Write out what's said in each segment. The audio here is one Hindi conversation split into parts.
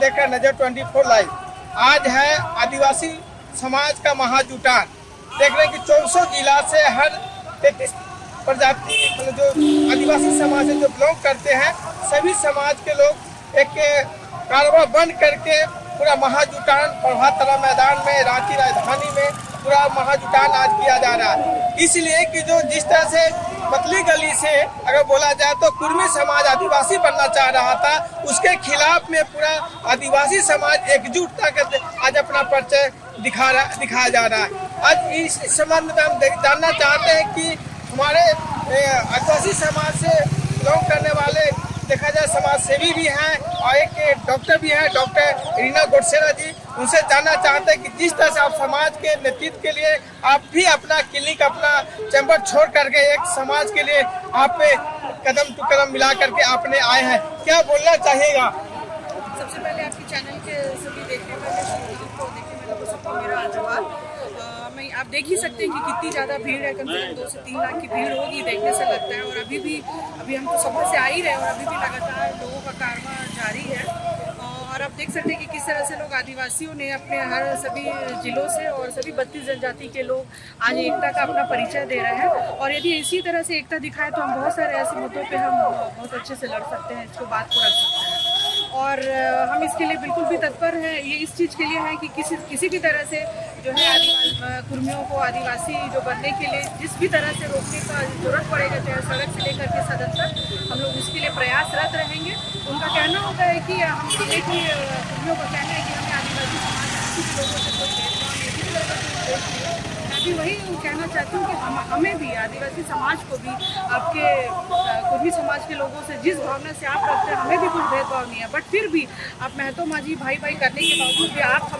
देख रहे नजर 24 लाइव। आज है आदिवासी समाज का महाजुटान। देख रहे हैं कि 400 जिला से हर 33 प्रजाति मतलब जो आदिवासी समाज से जो बिलोंग करते हैं सभी समाज के लोग एक कारवा बन करके पूरा महाजुटान प्रभात तालाब मैदान में, रांची राजधानी में पूरा महाजुटान आज किया जा रहा है। इसलिए कि जो जिस तरह से पतली गली से अगर बोला जाए तो कुर्मी समाज आदिवासी बनना चाह रहा था, उसके खिलाफ में पूरा आदिवासी समाज एकजुटता के आज अपना परिचय दिखाया जा रहा है। आज इस संबंध में हम जानना चाहते हैं कि हमारे आदिवासी समाज से बिलोंग करने वाले देखा जाए समाज सेवी भी हैं और एक डॉक्टर भी हैं, डॉक्टर रीना गोडसेरा जी। उनसे जानना चाहते हैं कि जिस तरह से आप समाज के नेतृत्व के लिए आप भी अपना क्लिनिक, अपना चैम्बर छोड़ करके एक समाज के लिए आप कदम टू कदम मिला करके आपने आए हैं, क्या बोलना चाहिएगा? सबसे पहले आपके चैनल के सभी देखने वाले सबको मेरा आशीर्वाद। आप देख ही सकते हैं कि कितनी ज़्यादा भीड़ है, कम से कम 2 से 3 लाख की भीड़ होगी देखने से लगता है। और अभी हम तो सुबह से आ ही रहे हैं और अभी भी लगातार लोगों का कारवां जारी है। और आप देख सकते हैं कि किस तरह से लोग आदिवासियों ने अपने हर सभी जिलों से और सभी 32 जनजाति के लोग आज एकता का अपना परिचय दे रहे हैं। और यदि इसी तरह से एकता दिखाए तो हम बहुत सारे ऐसे मुद्दों पे हम बहुत अच्छे से लड़ सकते हैं, इसको बात को रख सकते हैं। और हम इसके लिए बिल्कुल भी तत्पर हैं। ये इस चीज़ के लिए है कि किसी भी तरह से जो है कुर्मियों को आदिवासी जो बनने के लिए जिस भी तरह से रोकने का जरूरत पड़ेगा, चाहे सड़क से लेकर के सदन तक, हम लोग उसके लिए प्रयासरत रहेंगे। उनका कहना होता है कि हम कुर्मियों का कहना है कि हमें आदिवासी समाज के लोगों से कोई भेदभाव नहीं, मैं भी वही कहना चाहती हूँ कि हमें भी आदिवासी समाज को भी आपके कुर्मी समाज के लोगों से जिस भावना से आप रखते हैं हमें भी कुछ भेदभाव नहीं है। बट फिर भी आप महतो माझी भाई भाई करने के बावजूद भी आप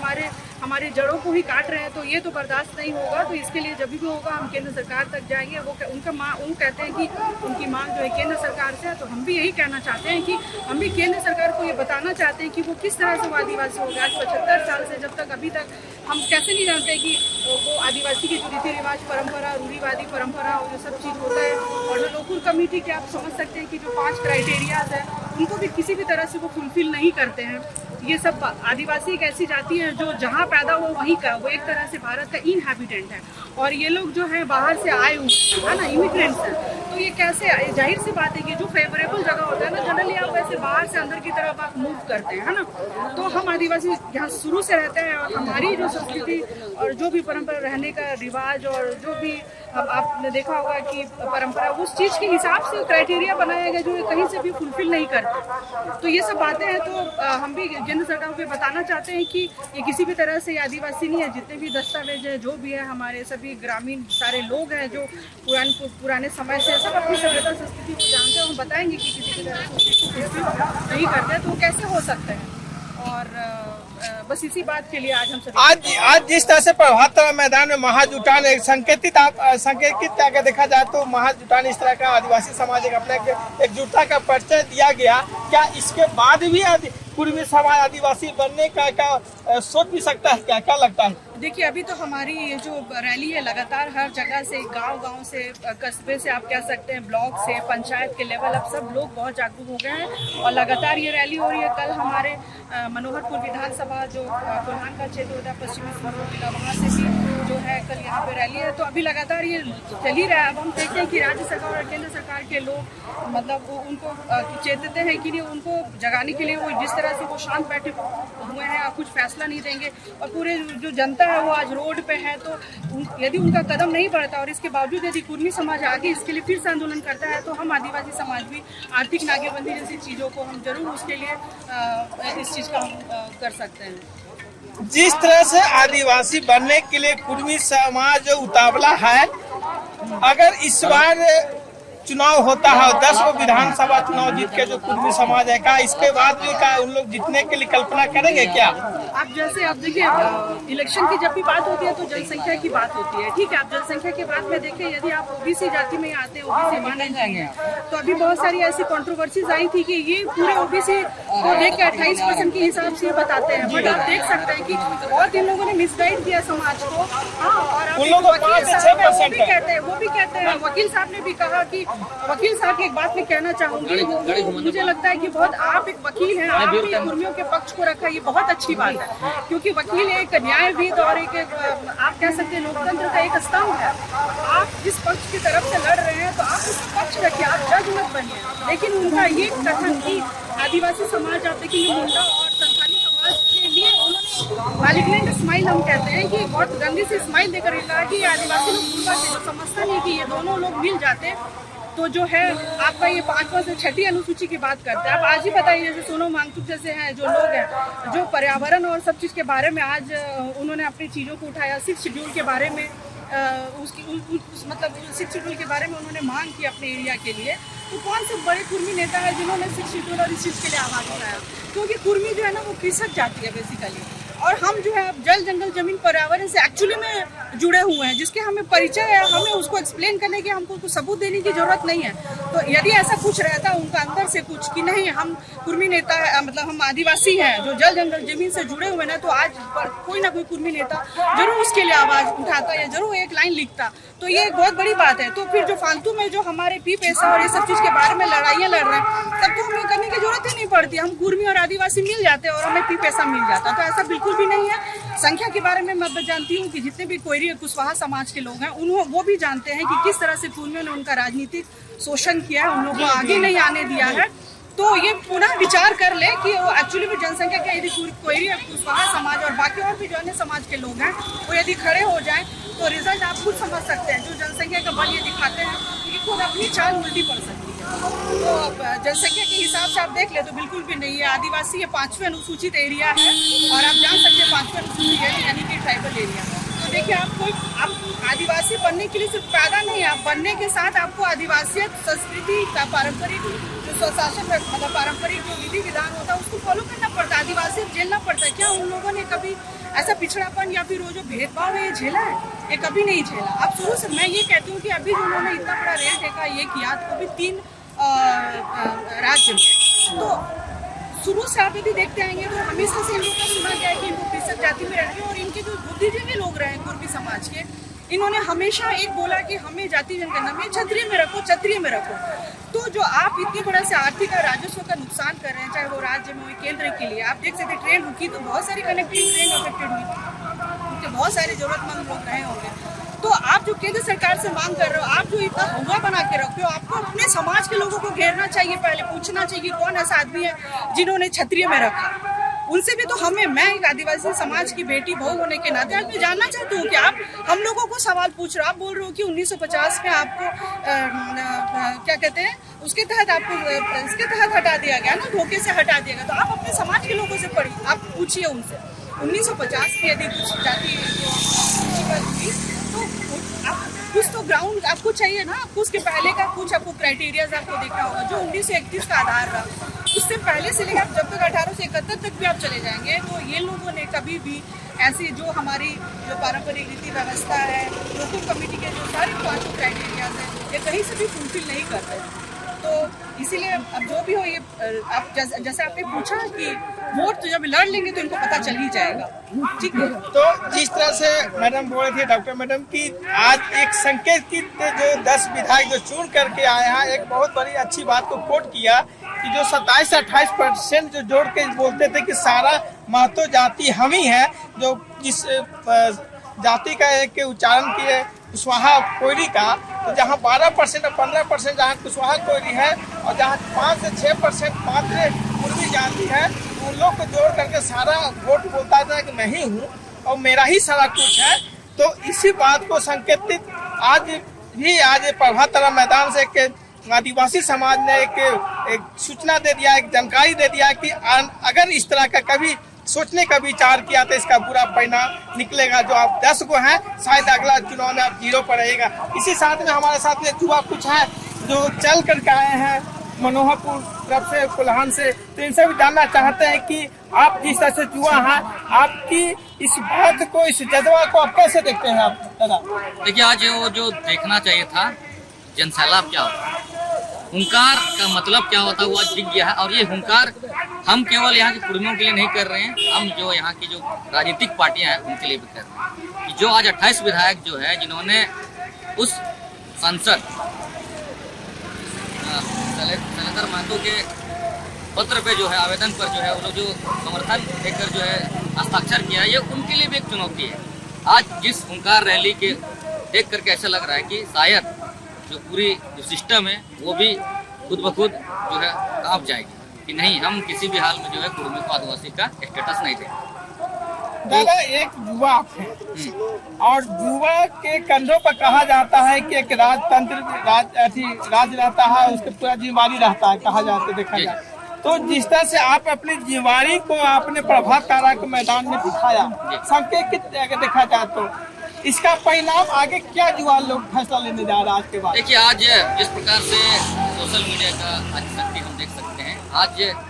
हमारे जड़ों को ही काट रहे हैं, तो ये तो बर्दाश्त नहीं होगा। तो इसके लिए जब भी होगा हम केंद्र सरकार तक जाएंगे। वो कहते हैं कि उनकी मांग जो है केंद्र सरकार से है, तो हम भी यही कहना चाहते हैं कि हम भी केंद्र सरकार को ये बताना चाहते हैं कि वो किस तरह से वो आदिवासी हो गया। आज 75 साल से जब तक अभी तक हम कैसे नहीं जानते कि वो आदिवासी की जो रीति रिवाज परंपरा, रूढ़िवादी परंपरा और जो सब चीज़ होता है, और जो लोकल कमेटी के आप समझ सकते हैं कि जो 5 क्राइटेरियाज है उनको भी किसी भी तरह से वो फुलफिल नहीं करते हैं। ये सब आदिवासी एक ऐसी जाति है जो जहाँ पैदा हो वहीं का, वो एक तरह से भारत का इनहैबिटेंट है। और ये लोग जो है बाहर से आए हुए है ना, इमिग्रेंट्स हैं। तो ये कैसे, जाहिर सी बात है कि जो फेवरेबल जगह होता है ना, जनरली आप वैसे बाहर से अंदर की तरफ आप मूव करते हैं, है ना। तो हम आदिवासी यहाँ शुरू से रहते हैं और हमारी जो संस्कृति और जो भी परंपरा, रहने का रिवाज और जो भी आपने देखा होगा कि परंपरा, उस चीज़ के हिसाब से क्राइटेरिया बनाया गया जो कहीं से भी फुलफिल नहीं करते। तो ये सब बातें हैं। तो हम भी केंद्र सरकार को बताना चाहते हैं कि ये किसी भी तरह से आदिवासी नहीं है। जितने भी दस्तावेज है, जो भी है, हमारे सभी ग्रामीण सारे लोग हैं जो पुराने समय से सब अपनी सभ्यता संस्कृति को जानते हैं। हम बताएंगे कि किसी भी तरह से नहीं करते तो कैसे हो सकते हैं। और बस इसी बात के लिए आज हम सभी आज जिस तरह से प्रभात तालाब मैदान में महाजुटान एक संकेतित अगर देखा जाए तो महाजुटान इस तरह का आदिवासी समाज अपने एकजुटता का परिचय दिया गया, क्या इसके बाद भी कुर्मी समाज आदिवासी बनने का सोच भी सकता है? क्या लगता है? देखिए, अभी तो हमारी ये जो रैली है लगातार हर जगह से, गांव से, कस्बे से, आप कह सकते हैं ब्लॉक से, पंचायत के लेवल, अब सब लोग बहुत जागरूक हो गए हैं और लगातार ये रैली हो रही है। कल हमारे मनोहरपुर विधानसभा जो कोल्हान का क्षेत्र होता है, पश्चिमी सिंहभूम जिला, वहाँ से भी जो है कल यहाँ पे रैली है। तो अभी लगातार ये चल ही रहा है। अब हम देखते हैं कि राज्य सरकार और केंद्र सरकार के लोग मतलब उनको चेतते हैं कि नहीं, उनको जगाने के लिए वो जिस तरह से वो शांत बैठे हुए हैं, कुछ फैसला नहीं देंगे। और पूरे जो जनता है वो आज रोड पे है। तो यदि उनका कदम नहीं बढ़ता और इसके बावजूद यदि कुर्मी समाज आगे इसके लिए फिर से आंदोलन करता है, तो हम आदिवासी समाज भी आर्थिक नाकेबंदी जैसी चीज़ों को हम जरूर उसके लिए इस चीज़ का हम कर सकते हैं। जिस तरह से आदिवासी बनने के लिए कुर्मी समाज उतावला है, अगर इस बार चुनाव होता है 10 विधानसभा चुनाव जीत के जो कुर्मी समाज है, का इसके बाद भी का उन लोग जीतने के लिए कल्पना करेंगे क्या? आप देखिए, इलेक्शन की जब भी बात होती है तो जनसंख्या की बात होती है, ठीक है। आप जनसंख्या की बात में देखिए, यदि आप ओबीसी जाति में आते हैं, ओबीसी माने जाएंगे, तो अभी बहुत सारी ऐसी कंट्रोवर्सीज आई थी कि ये पूरे ओबीसी को देख के 28% के हिसाब से बताते हैं। बट आप देख सकते हैं कि बहुत इन लोगों ने मिसगाइड किया समाज को। हाँ, और वो भी कहते हैं, वकील साहब ने भी कहा कि वकील साहब की एक बात मैं कहना चाहूंगी, मुझे लगता है कि बहुत आप एक वकील हैं, आपने कुर्मियों के पक्ष को रखा, ये बहुत अच्छी बात है, क्योंकि वकील एक न्यायविद और एक आप कह सकते हैं लोकतंत्र का एक स्तंभ है। आप जिस पक्ष की तरफ से लड़ रहे हैं तो आप उसका पक्ष रखिए, आप जज मत बनिए। लेकिन उनका ये कथन कि आदिवासी समाज, आप देखिए मुंडा और संथाली समाज के लिए उन्होंने मालिकलैंड स्माइल हम कहते हैं कि बहुत गंदी सी स्माइल देकर कहा कि आदिवासी लोग पूर्वा से समझता नहीं कि ये दोनों लोग मिल जाते तो जो है आपका ये 5वां से 6ठी अनुसूची की बात करते हैं। आप आज ही बताइए, जैसे सोनम वांगचुक जैसे हैं जो लोग हैं जो पर्यावरण और सब चीज़ के बारे में आज उन्होंने अपनी चीज़ों को उठाया, 6 शेड्यूल के बारे में मतलब 6 शेड्यूल के बारे में उन्होंने मांग की अपने एरिया के लिए। तो कौन से बड़े कुर्मी नेता है जिन्होंने 6 शेड्यूल और इस चीज़ के लिए आवाज़ उठाया? क्योंकि कुर्मी जो है ना वो कृषक जाती है बेसिकली, और हम जो है जल जंगल जमीन पर्यावरण से एक्चुअली में जुड़े हुए हैं, जिसके हमें परिचय है, हमें उसको एक्सप्लेन करने की हमको कुछ सबूत देने की जरूरत नहीं है। तो यदि ऐसा कुछ रहता उनका अंदर से कुछ कि नहीं हम कुर्मी नेता है, मतलब हम आदिवासी हैं जो जल जंगल जमीन से जुड़े हुए हैं, तो आज कोई ना कोई कुर्मी नेता जरूर उसके लिए आवाज़ उठाता या जरूर एक लाइन लिखता। तो ये एक बहुत बड़ी बात है। तो फिर जो फालतू में जो हमारे पी पैसा और ये सब चीज़ के बारे में लड़ाइयाँ लड़ रहे हैं, तब तो हमें करने की जरूरत ही नहीं पड़ती, हम कुर्मी और आदिवासी मिल जाते और हमें पी पैसा मिल जाता। तो ऐसा बिल्कुल भी नहीं है। संख्या के बारे में मैं जानती हूँ कि जितने भी कोयरी और कुशवाहा समाज के लोग हैं वो भी जानते हैं कि किस तरह से कुर्मियों ने उनका राजनीतिक शोषण किया है, उन लोगों को आगे नहीं आने दिया है। तो ये पुनः विचार कर ले कि वो एक्चुअली में जनसंख्या के यदि कोयरी और कुशवाहा समाज और बाकी और भी जो अन्य समाज के लोग हैं वो यदि खड़े हो जाएं तो रिजल्ट आप खुद समझ सकते हैं। जो जनसंख्या का बल ये दिखाते हैं कि खुद अपनी चाल उल्टी पड़ सकती है। तो अब जनसंख्या के हिसाब से आप देख ले तो बिल्कुल भी नहीं है। आदिवासी ये 5वें अनुसूचित एरिया है और आप जान सकते हैं 5वें अनुसूचित एरिया यानी कि ट्राइबल एरिया। तो देखिए आप आदिवासी बनने के लिए सिर्फ पैदा नहीं, आप बनने के साथ आपको आदिवासियत संस्कृति का पारंपरिक जो स्वशासन मतलब पारंपरिक जो विधि विधान होता है उसको फॉलो करना पड़ता है, आदिवासियत झेलना पड़ता है। क्या उन लोगों ने कभी ऐसा पिछड़ापन या फिर वो जो भेदभाव है ये झेला है? ये कभी नहीं झेला। अब शुरू से मैं ये कहती हूँ कि अभी जो उन्होंने इतना बड़ा रेल ठेका ये किया तो भी 3 राज्य में, तो शुरू से आप यदि देखते आएंगे तो हमेशा से इन लोगों का सुना गया है कि इनको कृषक जाति में रहने और इनके जो बुद्धिजीवी लोग रहे कुर्मी समाज के, इन्होंने हमेशा एक बोला कि हमें जाति जनगणना में क्षत्रिय में रखो, क्षत्रिय में रखो। तो जो आप इतने बड़ा से आर्थिक और राजस्व का नुकसान कर रहे हैं, चाहे वो राज्य में हो केंद्र के लिए, आप देख सकते हैं ट्रेन रुकी तो बहुत सारी कनेक्टिंग ट्रेन अफेक्टेड हुई, क्योंकि बहुत सारे जरूरतमंद लोग रहे होंगे। तो आप जो केंद्र सरकार से मांग कर रहे हो, आप जो इतना हुआ बना के रखे हो, आपको अपने समाज के लोगों को घेरना चाहिए, पहले पूछना चाहिए कौन ऐसा आदमी है जिन्होंने क्षत्रिय में रखा। उनसे भी तो मैं एक आदिवासी समाज की बेटी बहू होने के नाते आज मैं जानना चाहती हूँ कि आप हम लोगों को सवाल पूछ रहे हो। आप बोल रहे हो कि 1950 में आपको क्या कहते हैं उसके तहत आपको इसके तहत हटा दिया गया ना, धोखे से हटा दिया गया। तो आप अपने समाज के लोगों से पढ़िए, आप पूछिए उनसे 1950 में यदि कुछ जाति तो आप कुछ तो ग्राउंड आपको चाहिए ना, आपको उसके पहले का कुछ आपको क्राइटेरियाज आपको देखना होगा। जो 1931 का आधार रहा, उससे पहले से लेकर जब तक 1871 तक भी आप चले जाएंगे तो ये लोगों ने कभी भी ऐसी जो हमारी जो पारंपरिक रीति व्यवस्था है, लोकल कमेटी के जो सारे 5 क्राइटेरियाज हैं, ये कहीं से भी फुलफिल नहीं कर रहे। तो इसीलिए अब जो भी हो ये आप जैसे आपने पूछा कि वोट तो जब लड़ लेंगे तो इनको पता चल ही जाएगा, ठीक है। तो जिस तरह से मैडम बोल रही थी, डॉक्टर मैडम की आज एक संकेत की जो 10 विधायक जो चुन करके आए हैं, एक बहुत बड़ी अच्छी बात को कोट किया कि जो 27 से 28% जो जोड़ के बोलते थे कि सारा महतो जाति हम ही है, जो जिस जाति का एक उच्चारण किए कुशवाहा कोयरी का, तो जहाँ 12% और 15% जहाँ कुशवाहा कोयरी है और जहाँ 5 से 6% मात्र कुर्मी जाति है, उन लोग को जोड़ करके सारा वोट बोलता था कि मैं ही हूँ और मेरा ही सारा कुछ है। तो इसी बात को संकेतित आज प्रभातरा मैदान से एक आदिवासी समाज ने एक सूचना दे दिया, एक जानकारी दे दिया कि अगर इस तरह का कभी सोचने का विचार किया तो इसका बुरा परिणाम निकलेगा। जो आप 10 को हैं, शायद अगला चुनाव में आप 0 पर रहेगा। इसी साथ में हमारे साथ में युवा कुछ है जो चल करके आए हैं मनोहरपुर तरफ से, कोल्हान से, तो इनसे भी जानना चाहते हैं कि आप जिस तरह से युवा हैं, आपकी इस बात को, इस जज्बा को आप कैसे देखते हैं आप दादा? देखिए, आज वो जो देखना चाहिए था जनसैलाब क्या होता है, हुंकार का मतलब क्या होता है वो आज दिख गया है। और ये हुंकार हम केवल यहाँ के कुर्मियों के लिए नहीं कर रहे हैं, हम जो यहाँ की जो राजनीतिक पार्टियां हैं उनके लिए भी कर रहे हैं। जो आज 28 विधायक जो है जिन्होंने उस सांसद शैलेंद्र महतो के पत्र पे जो है, आवेदन पर जो है वो लोग जो समर्थन देकर जो है हस्ताक्षर किया, ये उनके लिए भी एक चुनौती है। आज जिस हुंकार रैली के देख करके ऐसा लग रहा है कि शायद जो पूरी जो सिस्टम है वो भी खुद ब खुद जो है कांप जाएगी कि नहीं, हम किसी भी हाल में जो है कुर्मी को आदिवासी का स्टेटस नहीं देंगे। दादा, एक युवा है और युवा के कंधों पर कहा जाता है कि एक राजतंत्र राज रहता है, उसके पूरा जिम्मेवारी रहता है, कहा जाता है, देखा जाए तो जिस तरह से आप अपनी जिम्मेवारी को आपने प्रभात तारा के मैदान में दिखाया, संकेत देखा जाए तो इसका परिणाम आगे क्या युवा लोग फैसला लेने जा रहा है आज के बाद? देखिए, आज जिस प्रकार से सोशल मीडिया का आज शक्ति हम देख सकते हैं, आज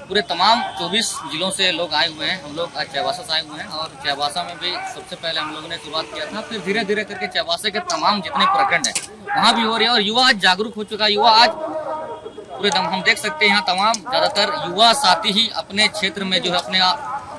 पूरे तमाम 24 जिलों से लोग आए हुए हैं। हम लोग आज चाईबासा से आए हुए हैं और चाईबासा में भी सबसे पहले हम लोगों ने शुरुआत किया था, फिर धीरे धीरे करके चाईबासा के तमाम जितने प्रखंड है वहाँ भी हो रही है और युवा आज जागरूक हो चुका है। युवा आज पूरे हम देख सकते हैं यहाँ तमाम ज्यादातर युवा साथी ही अपने क्षेत्र में जो है अपने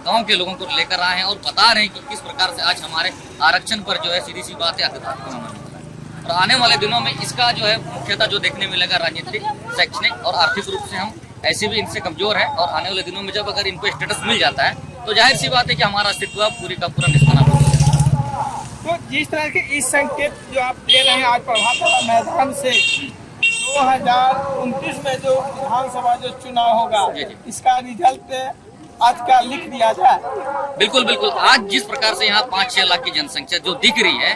गांव के लोगों को लेकर आए हैं और बता रहे हैं कि किस प्रकार से आज हमारे आरक्षण पर जो है सीधी सी बात है और आने वाले दिनों में इसका जो है मुख्यतः जो देखने मिलेगा राजनीतिक, शैक्षणिक और आर्थिक रूप से हम ऐसे भी इनसे कमजोर है और आने वाले दिनों में जब अगर इनको स्टेटस मिल जाता है तो जाहिर सी बात है कि हमारा अस्तित्व पूरी का पूरा निशाना हो जाएगा। तो जिस तरह के इस संकेत जो आप दे रहे हैं आज प्रभात तारा मैदान से 2029 में जो विधानसभा जो चुनाव होगा, इसका रिजल्ट आज का लिख दिया जाए। बिल्कुल बिल्कुल, आज जिस प्रकार से यहाँ 5-6 लाख की जनसंख्या जो दिख रही है,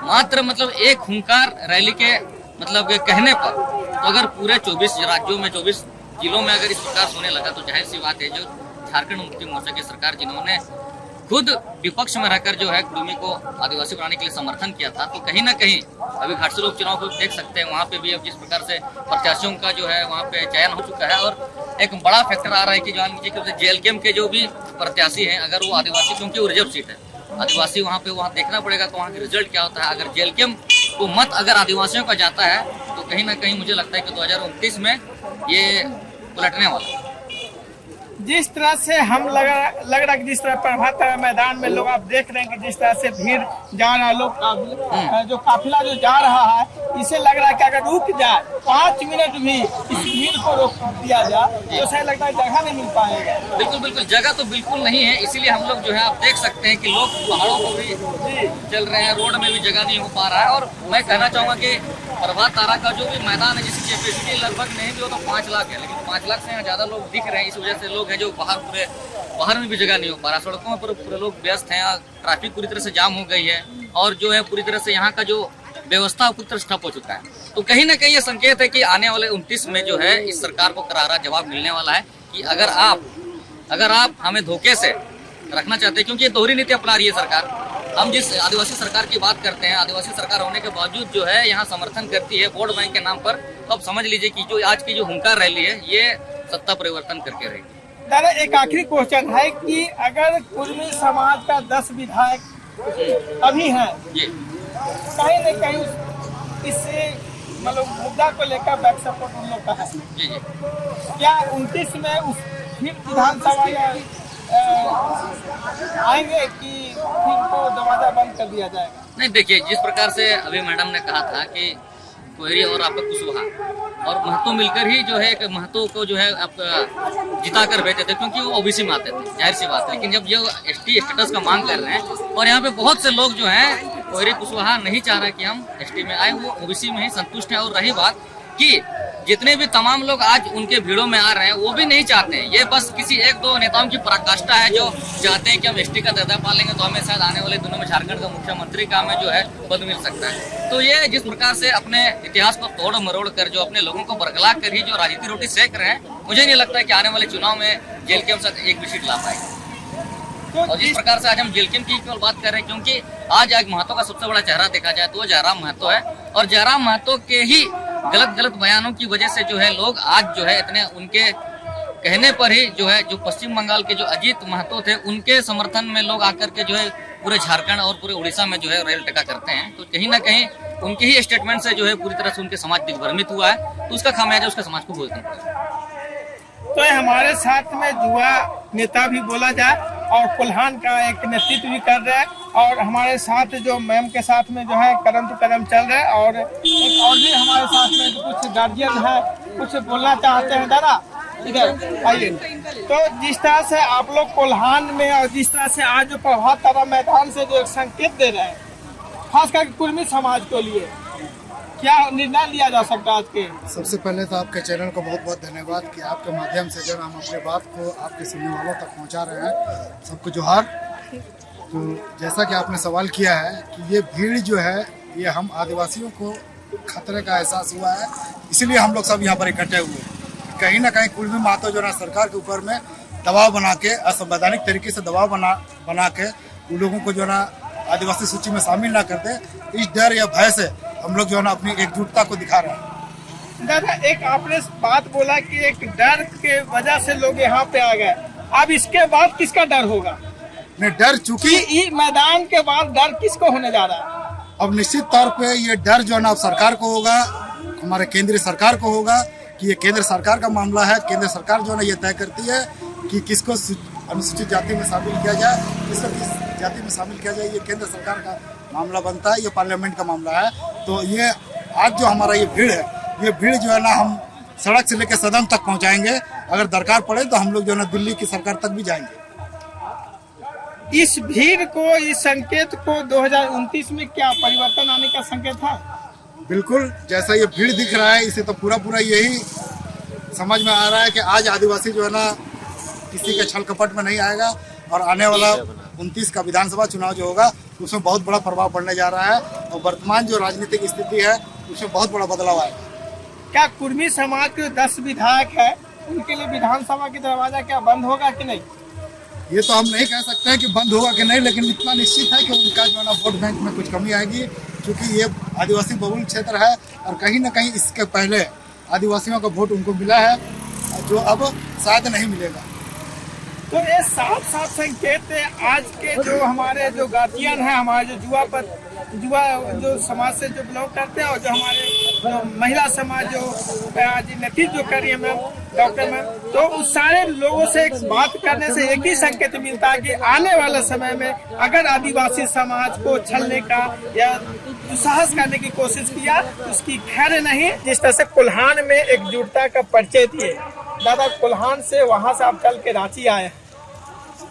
मात्र मतलब एक हुंकार रैली के मतलब के कहने पर तो अगर पूरे 24 राज्यों में 24 जिलों में अगर इस प्रकार सोने लगा तो जाहिर सी बात है जो झारखंड मुक्ति मोर्चा की सरकार जिन्होंने खुद विपक्ष में रहकर जो है कुर्मी को आदिवासी बनाने के लिए समर्थन किया था, तो कहीं ना कहीं अभी घाटसी लोक चुनाव को देख सकते हैं, वहाँ पे भी अब जिस प्रकार से प्रत्याशियों का जो है वहाँ पे चयन हो चुका है और एक बड़ा फैक्टर आ रहा है कि जो नीचे जेएलकेएम के जो भी प्रत्याशी हैं अगर वो आदिवासी, क्योंकि वो रिजर्व सीट है आदिवासी, वहाँ पे वहाँ देखना पड़ेगा तो वहाँ के रिजल्ट क्या होता है। अगर जेएलकेएम को मत अगर आदिवासियों का जाता है तो कहीं ना कहीं मुझे लगता है कि 2029 में ये पलटने वाला है। जिस तरह से हम लग रहा है कि जिस तरह प्रभात तारा मैदान में लोग आप देख रहे हैं कि जिस तरह से भीड़ जा रहा है, लोग जो काफिला जो जा रहा है, इसे लग रहा है कि अगर रुक जाए 5 मिनट भी इस भीड़ को रोक दिया जाए तो शायद लगता है जगह नहीं मिल पाएगा। बिल्कुल बिल्कुल, जगह तो बिल्कुल नहीं है, इसीलिए हम लोग जो है आप देख सकते हैं कि लोग पहाड़ों को भी चल रहे हैं, रोड में भी जगह नहीं हो पा रहा है। और मैं कहना चाहूँगा कि प्रभात तारा का जो भी मैदान है जिसकी कैपेसिटी लगभग नहीं भी हो तो 5 लाख है, लेकिन 5 लाख से यहाँ ज्यादा लोग दिख रहे हैं। इस वजह से लोग हैं जो बाहर में भी जगह नहीं हो पा रहा, सड़कों पर पूरे लोग व्यस्त हैं, ट्रैफिक पूरी तरह से जाम हो गई है और जो है पूरी तरह से यहाँ का जो व्यवस्था पूरी तरह से ठप हो चुका है। तो कहीं ना कहीं ये संकेत है कि आने वाले 29 में जो है इस सरकार को करारा जवाब मिलने वाला है कि अगर आप हमें धोखे से रखना चाहते हैं, क्योंकि ये दोहरी नीति अपना रही है सरकार। हम जिस आदिवासी सरकार की बात करते हैं, आदिवासी सरकार होने के बावजूद जो है यहाँ समर्थन करती है वोट बैंक के नाम पर, तो अब समझ लीजिए कि जो आज की जो हुंकार रैली है ये सत्ता परिवर्तन करके रहेगी। दादा, एक आखिरी क्वेश्चन है कि अगर कुर्मी समाज का 10 विधायक अभी हैं, कहीं न कहीं इससे मतलब मुद्दा को लेकर बैक सपोर्ट उन लोग का है, क्या 29 में उस फिर विधानसभा आएंगे कि फिर को दरवाजा बंद कर दिया जाएगा? नहीं, देखिए जिस प्रकार से अभी मैडम ने कहा था कि कोहरी और आपका कुशवाहा और महतो मिलकर ही जो है महतो को जो है आप जिता कर भेजे थे, क्योंकि वो ओबीसी में आते थे, जाहिर सी बात है। लेकिन जब जो एसटी स्टेटस का मांग कर रहे हैं और यहाँ पे बहुत से लोग जो हैं कोहरी कुशवाहा नहीं चाह रहा कि हम एसटी में आए, वो ओबीसी में ही संतुष्ट है। और रही बात कि जितने भी तमाम लोग आज उनके भीड़ों में आ रहे हैं वो भी नहीं चाहते हैं, ये बस किसी 1-2 नेताओं की पराकाष्ठा है जो चाहते हैं कि हम एसटी का दर्जा पा लेंगे तो हमें शायद आने वाले दिनों में झारखंड का मुख्यमंत्री का हमें जो है पद मिल सकता है। तो ये जिस प्रकार से अपने इतिहास को तोड़ मरोड़ कर जो अपने लोगों को बरगला कर ही जो राजनीति रोटी सेक रहे हैं, मुझे नहीं लगता है कि आने वाले चुनाव में जेएलकेएम से एक भी सीट ला पाएगी। और जिस प्रकार से आज हम जेएलकेएम की केवल बात कर रहे हैं, क्योंकि आज महतो का सबसे बड़ा चेहरा देखा जाए तो वो जयराम महतो है और जयराम महतो के ही गलत बयानों की वजह से जो है लोग आज जो है इतने उनके कहने पर ही जो है जो पश्चिम बंगाल के जो अजीत महतो थे उनके समर्थन में लोग आकर के जो है पूरे झारखंड और पूरे उड़ीसा में जो है रेल टेका करते हैं। तो कहीं ना कहीं उनके ही स्टेटमेंट से जो है पूरी तरह से उनके समाज दिग्भ्रमित हुआ है, तो उसका खामियाजा उसका समाज को भुगतना पड़ेगा। तो हमारे साथ में युवा नेता भी बोला जाए और कुल्हान का एक नेतृत्व भी कर रहा है और हमारे साथ जो मैम के साथ में जो है कदम टू कदम चल रहा है और एक और भी हमारे साथ में कुछ गार्जियन है कुछ बोलना चाहते हैं दादा? इधर आइए। तो जिस तरह से आप लोग कोल्हान में और जिस तरह से आज जो प्रभात तारा मैदान से जो एक संकेत दे रहे हैं, खास करके कुर्मी समाज के लिए, क्या निर्णय लिया जा सकता है आज के? सबसे पहले तो आपके चैनल को बहुत बहुत धन्यवाद कि आपके माध्यम से जब हम अपनी बात को आपके सुनने वालों तक पहुंचा रहे हैं। सबको जोहार। तो जैसा कि आपने सवाल किया है कि ये भीड़ जो है ये हम आदिवासियों को खतरे का एहसास हुआ है, इसीलिए हम लोग सब यहाँ पर इकट्ठे हुए। कहीं ना कहीं कुर्मी महतो जो है सरकार के ऊपर में दबाव बना के, असंवैधानिक तरीके से दबाव बना के उन लोगों को जो है ना आदिवासी सूची में शामिल ना कर दे, इस डर या भय से हम लोग जो है ना अपनी एकजुटता को दिखा रहे हैं। दादा, एक आपने बात बोला कि एक डर के वजह से लोग यहाँ पे आ गए, अब इसके बाद किसका डर होगा? नहीं, डर चूंकि इस मैदान के बाद डर किसको होने जा रहा है? अब निश्चित तौर पे ये डर जो है ना सरकार को होगा, हमारे केंद्रीय सरकार को होगा कि ये केंद्र सरकार का मामला है। केंद्र सरकार जो है ना ये तय करती है कि किसको अनुसूचित जाति में शामिल किया जाए, किसको किस जाति में शामिल किया जाए। ये केंद्र सरकार का मामला बनता है, ये पार्लियामेंट का मामला है। तो ये आज जो हमारा ये भीड़ है, ये भीड़ जो है ना हम सड़क से लेकर सदन तक पहुंचाएंगे। अगर दरकार पड़े तो हम लोग जो है ना दिल्ली की सरकार तक भी जाएंगे। इस भीड़ को, इस संकेत को 2029 में क्या परिवर्तन आने का संकेत है? बिल्कुल, जैसा ये भीड़ दिख रहा है इसे तो पूरा यही समझ में आ रहा है कि आज आदिवासी जो है ना किसी के छल कपट में नहीं आएगा और आने वाला 29 का विधानसभा चुनाव जो होगा उसमें बहुत बड़ा प्रभाव पड़ने जा रहा है और वर्तमान जो राजनीतिक स्थिति है उसमें बहुत बड़ा बदलाव आएगा। क्या कुर्मी समाज के 10 विधायक है, उनके लिए विधानसभा की दरवाजा क्या बंद होगा कि नहीं? ये तो हम नहीं कह सकते हैं कि बंद होगा कि नहीं, लेकिन इतना निश्चित है कि उनका जो है ना वोट बैंक में कुछ कमी आएगी, क्योंकि ये आदिवासी बहुल क्षेत्र है और कहीं ना कहीं इसके पहले आदिवासियों का वोट उनको मिला है जो अब शायद नहीं मिलेगा। तो ये साफ साफ संकेत आज के जो हमारे जो गार्जियन हैं, हमारे जो युवा जो समाज से जो बिलोंग करते हैं और जो हमारे जो महिला समाज जो आज नेतृत्व कर रही है मैम, डॉक्टर मैम, तो उस सारे लोगों से एक बात करने से एक ही संकेत मिलता है कि आने वाले समय में अगर आदिवासी समाज को छलने का या दुस्साहस करने की कोशिश किया तो उसकी खैर नहीं। जिस तरह से कोल्हान में एकजुटता का परिचय दिए दादा, कोल्हान से वहाँ से आप चल के रांची आए हैं,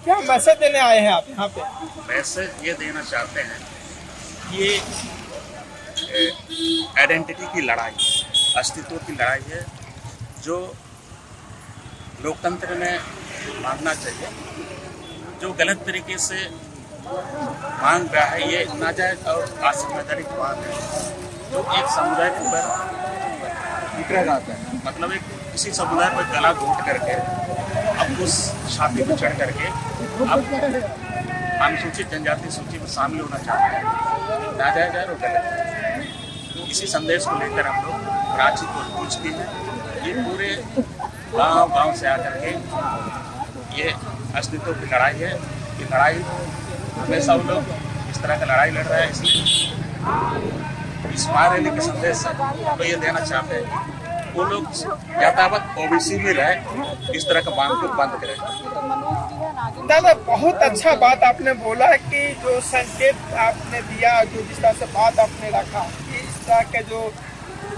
क्या मैसेज देने आए हैं आप यहाँ पे? मैसेज ये देना चाहते हैं कि ये आइडेंटिटी की लड़ाई, अस्तित्व की लड़ाई है जो लोकतंत्र में मांगना चाहिए। जो गलत तरीके से मांग रहा है ये नाजायज और असंवैधानिक बात है जो एक समुदाय के ऊपर उतरा जाता है। मतलब एक किसी समुदाय पर गला घोट करके अब उस छाती पर चढ़ करके अब अनुसूचित जनजाति सूची में शामिल होना चाहते हैं, नाजायज है और गलत है। इसी संदेश को लेकर हम लोग रांची को पूछते हैं। ये पूरे गांव से आकर के ये अस्तित्व की लड़ाई है। ये लड़ाई हमेशा वो लोग इस तरह का लड़ाई लड़ रहा है, इसलिए इस महारैली के संदेश से तो ये देना चाहते हैं वो लोग यथावत ओबीसी में रहे, इस तरह का मांग को बंद करें। दादा, बहुत अच्छा बात आपने बोला कि जो संकेत आपने दिया, जो जिस तरह से बात आपने रखा कि इस तरह के जो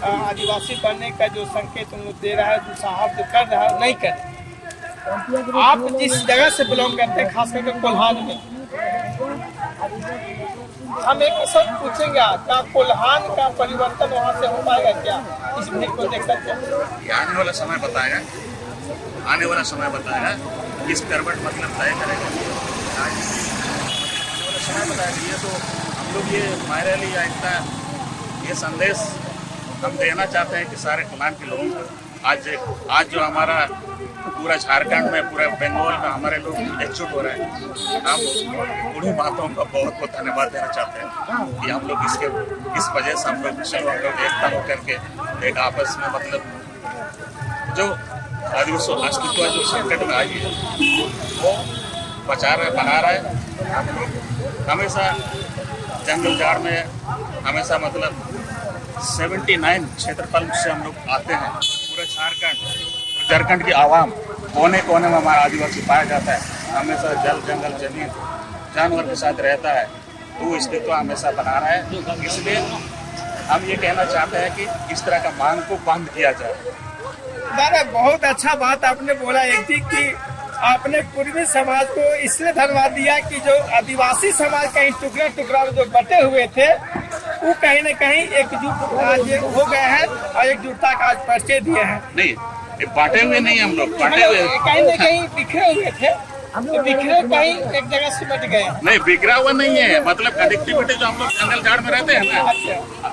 आदिवासी बनने का जो संकेत उन लोग दे रहा है, जो साहब जो कर रहा है नहीं कर। आप जिस जगह से बिलोंग करते हैं, खास करके कोल्हान में, हम एक सब पूछेंगे क्या कोल्हान का परिवर्तन वहाँ से हो पाएगा? क्या इस भीड़ को देख सकते हैं? आने वाला समय बताएगा, आने वाला समय बताएगा किस करवट मतलब तय करेगा। आने वाला समय बताएगा। ये तो हम लोग ये महारैली या इतना ये संदेश हम देना चाहते हैं कि सारे कोल्हान के लोगों को आज जो हमारा पूरा झारखंड में, पूरा बंगाल में हमारे लोग एकजुट हो रहे हैं। हम बूढ़ी माताओं का बहुत बहुत धन्यवाद देना चाहते हैं कि हम लोग इस वजह से हम लोग एकता होकर के एक आपस में मतलब जो आदिवासी अस्तित्व जो संकट में आई है वो बना रहा है। हम लोग हमेशा जंगल झाड़ में हमेशा मतलब 79 क्षेत्रफल से हम लोग आते हैं। पूरा झारखंड की आवाम कोने कोने में हमारा आदिवासी पाया जाता है। हमेशा जल जंगल जमीन जानवर के साथ रहता है, तो अस्तित्व हमेशा बना रहा है। इसलिए हम ये कहना चाहते हैं कि इस तरह का मांग को बंद किया जाए। दादा बहुत अच्छा बात आपने बोला एक थी कि आपने पूर्वी समाज को इसलिए धन्यवाद दिया कि जो आदिवासी समाज कहीं टुकड़ा टुकड़ा जो बटे हुए थे वो कहीं न कहीं एकजुट आज हो गए हैं और एकजुटता का आज परिचय दिए हैं। नहीं, ये बांटे हुए नहीं हम लोग, बांटे हुए कहीं न कहीं बिखरे हुए थे, तो बिखरे कहीं एक जगह सिमट गए। नहीं, बिखरा हुआ नहीं है, मतलब कनेक्टिविटी जो हम लोग जंगल झाड़ में रहते हैं ना,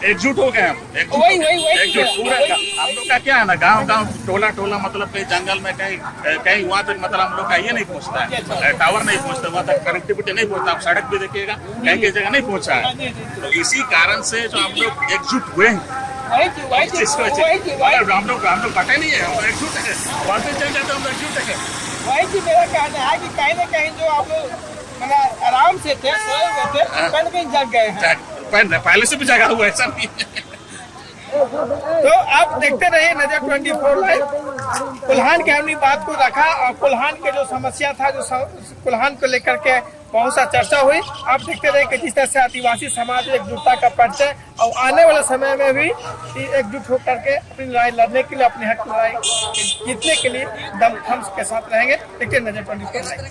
एकजुट हो गए हम, एकजुट पूरा। हम लोग का क्या है ना, गांव गांव टोला टोला, मतलब कहीं जंगल में कहीं वहाँ तक मतलब हम लोग का ये नहीं पहुँचता है, टावर नहीं पहुँचता, वहाँ तक कनेक्टिविटी नहीं पहुँचता। आप सड़क भी देखिएगा कहीं कहीं जगह नहीं पहुँचा है, तो इसी कारण से जो हम लोग एकजुट हुए हैं, हम लोग बटे नहीं है, हम लोग एकजुट है, बातें चल जाते हम लोग एकजुट है। वही चीज मेरा कहना है कि कहीं न कहीं जो आप लोग मतलब आराम से थे, सोए हुए थे, कहीं न कहीं जग गए हैं। पहले से भी जगा हुआ है, ऐसा नहीं है। तो आप देखते रहिए नजर 24 लाइव। कुल्हान के हमने बात को रखा और कुल्हान के जो समस्या था, जो कुल्हान को लेकर के बहुत सा चर्चा हुई। आप देखते रहे कि जिस तरह से आदिवासी समाज एकजुटता का परिचय और आने वाले समय में भी एकजुट होकर के अपनी लड़ाई लड़ने के लिए, अपने हक लड़ाई जीतने के लिए दमखम के साथ रहेंगे। देखिए नजर 24 लाइव।